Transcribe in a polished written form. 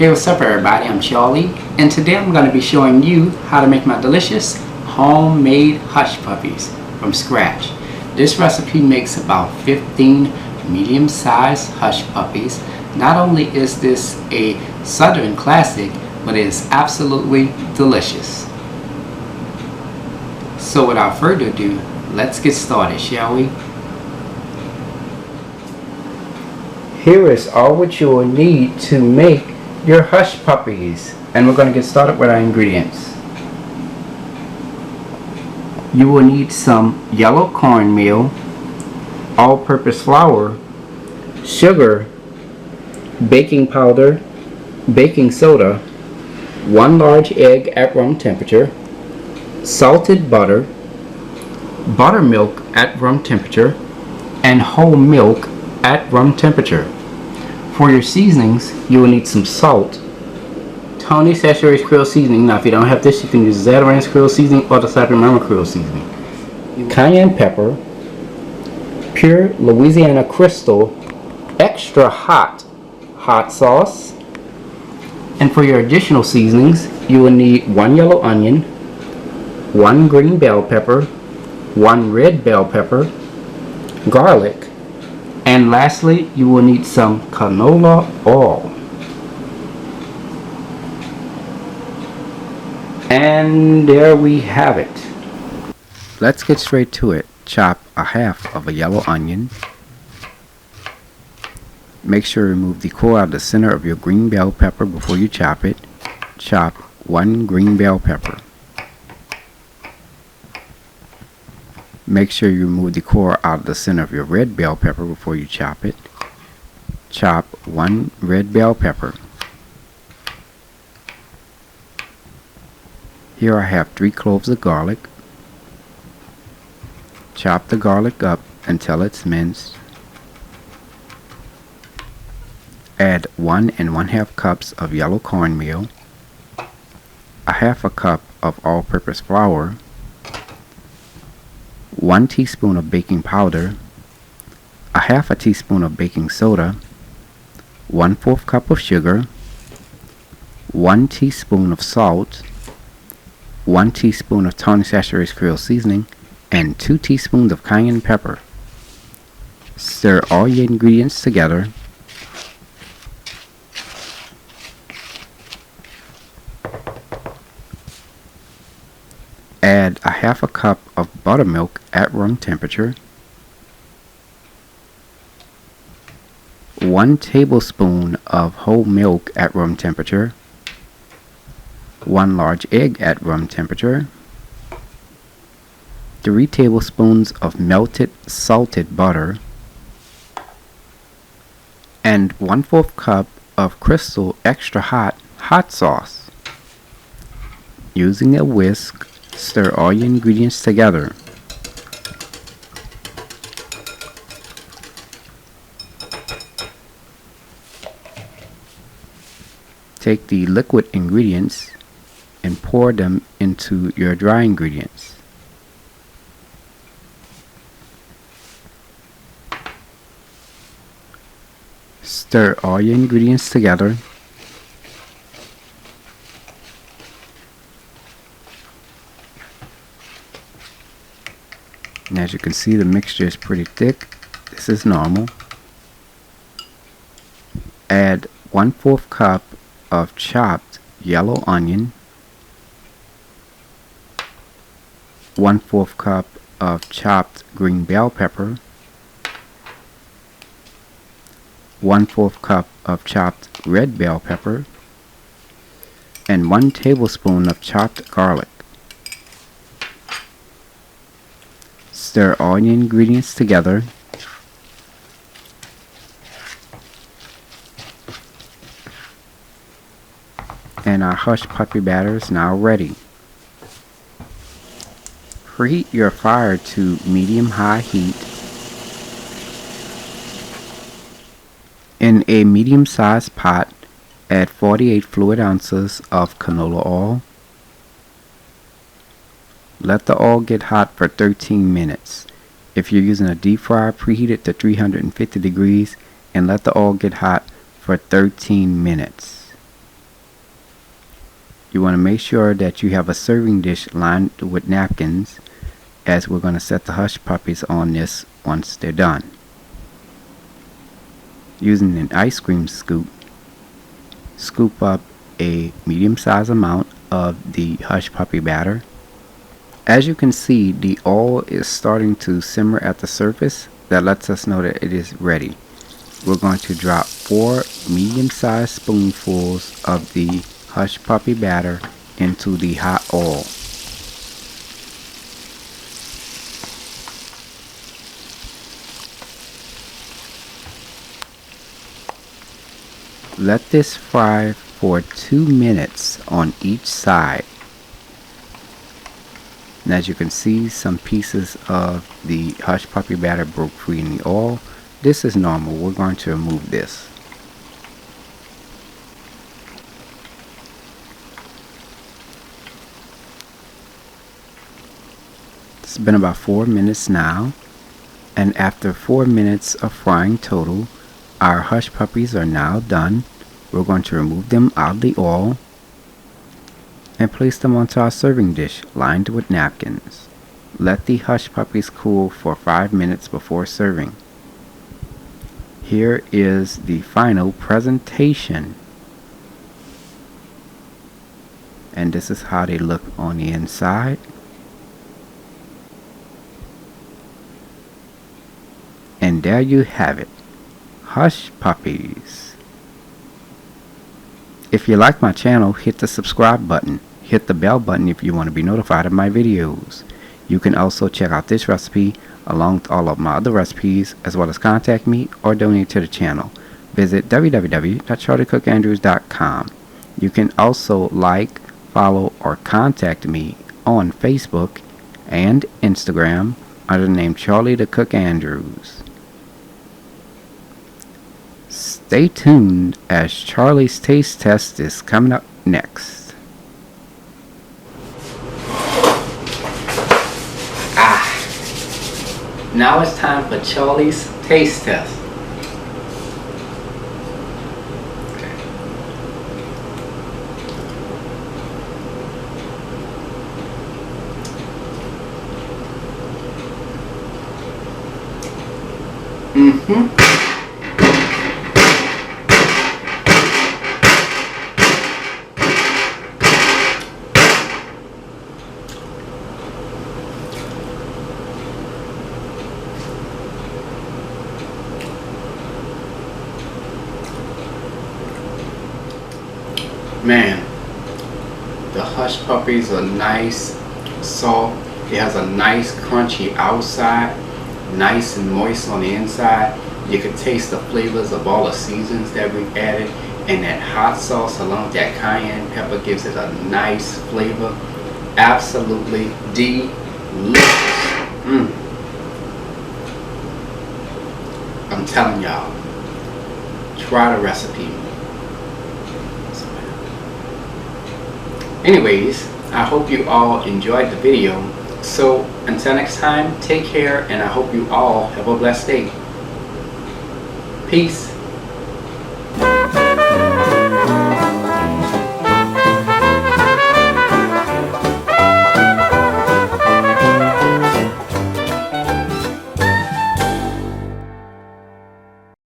Hey, what's up everybody, I'm Charlie, and today I'm going to be showing you how to make my delicious homemade Hush Puppies from scratch. This recipe makes about 15 medium-sized Hush Puppies. Not only is this a Southern classic, but it is absolutely delicious. So without further ado, let's get started, shall we? Here is all what you will need to make your Hush Puppies, and we're going to get started with our ingredients. You will need some yellow cornmeal, all-purpose flour, sugar, baking powder, baking soda, 1 large egg at room temperature, salted butter, buttermilk at room temperature, and whole milk at room temperature. For your seasonings, you will need some salt, Tony Saturated Creole seasoning. Now if you don't have this, you can use Zatarain's Creole seasoning or the Cypress Mama Creole seasoning. Cayenne pepper, pure Louisiana Crystal extra hot sauce. And for your additional seasonings, you will need 1 yellow onion, 1 green bell pepper, 1 red bell pepper, garlic, and lastly, you will need some canola oil. And there we have it. Let's get straight to it. Chop a half of a yellow onion. Make sure you remove the core out of the center of your green bell pepper before you chop it. Chop 1 green bell pepper. Make sure you remove the core out of the center of your red bell pepper before you chop it. Chop 1 red bell pepper. Here I have 3 cloves of garlic. Chop the garlic up until it's minced. Add 1 1/2 cups of yellow cornmeal, a half a cup of all-purpose flour, 1 teaspoon of baking powder, a half a teaspoon of baking soda, 1/4 cup of sugar, 1 teaspoon of salt, 1 teaspoon of Tony Saturated Creole seasoning, and 2 teaspoons of cayenne pepper. Stir all your ingredients together. Add a half a cup of buttermilk at room temperature, 1 tablespoon of whole milk at room temperature, 1 large egg at room temperature, 3 tablespoons of melted salted butter, and 1/4 cup of Crystal extra hot sauce. Using a whisk, stir all your ingredients together. Take the liquid ingredients and pour them into your dry ingredients. Stir all your ingredients together. And as you can see, the mixture is pretty thick. This is normal. Add 1/4 cup of chopped yellow onion, 1/4 cup of chopped green bell pepper, 1/4 cup of chopped red bell pepper, and 1 tablespoon of chopped garlic. Stir all your ingredients together. And our Hush Puppy batter is now ready. Preheat your fire to medium-high heat. In a medium-sized pot, add 48 fluid ounces of canola oil. Let the oil get hot for 13 minutes. If you're using a deep fryer, preheat it to 350 degrees and let the oil get hot for 13 minutes. You want to make sure that you have a serving dish lined with napkins, as we're going to set the Hush Puppies on this once they're done. Using an ice cream scoop, scoop up a medium-sized amount of the Hush Puppy batter. As you can see, the oil is starting to simmer at the surface. That lets us know that it is ready. We're going to drop 4 medium-sized spoonfuls of the Hush Puppy batter into the hot oil. Let this fry for 2 minutes on each side. And as you can see, some pieces of the Hush Puppy batter broke free in the oil. This is normal. We're going to remove this. It's been about 4 minutes now, and after 4 minutes of frying total, our Hush Puppies are now done. We're going to remove them out of the oil and place them onto our serving dish lined with napkins. Let the Hush Puppies cool for 5 minutes before serving. Here is the final presentation. And this is how they look on the inside. And there you have it. Hush Puppies. If you like my channel, hit the subscribe button. Hit the bell button if you want to be notified of my videos. You can also check out this recipe along with all of my other recipes, as well as contact me or donate to the channel. Visit www.charliethecookandrews.com. You can also like, follow, or contact me on Facebook and Instagram under the name Charlie the Cook Andrews. Stay tuned as Charlie's taste test is coming up next. Now it's time for Charlie's taste test. Okay. Man, the Hush Puppies are nice, soft. It has a nice crunchy outside, nice and moist on the inside. You can taste the flavors of all the seasons that we've added, and that hot sauce along with that cayenne pepper gives it a nice flavor. Absolutely delicious. I'm telling y'all, try the recipe. Anyways, I hope you all enjoyed the video. So until next time, take care, and I hope you all have a blessed day. Peace.